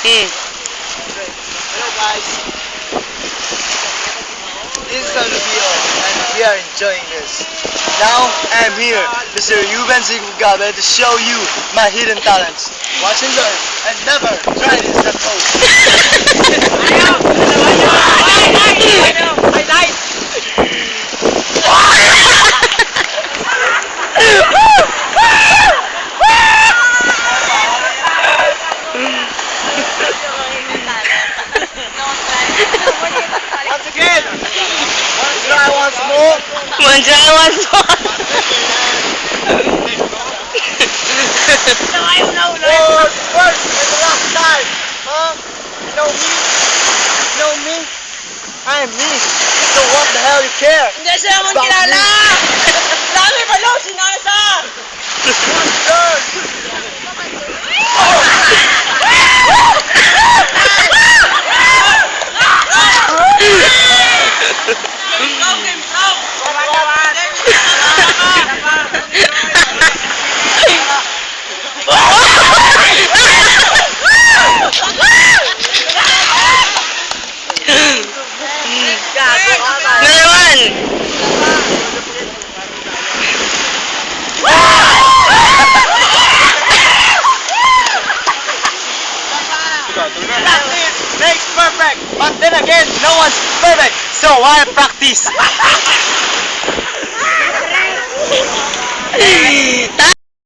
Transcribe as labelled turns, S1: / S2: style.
S1: Hello guys. This is San Lucio and we are enjoying this. Now I am here, Mr. Ruben Zigabe, to show you my hidden talents. Watch and learn and never try this at home. Once again, wanna try once more?
S2: Wanna try once more?
S1: First and the last time, huh? You know me? You know me? I am me. So what the hell you care?
S2: Hindi siya naman
S1: About
S2: kilala!
S1: me.
S2: Dami pa lang, sinasa!
S1: Turn. Practice makes perfect, but then again, no one's perfect, so why practice?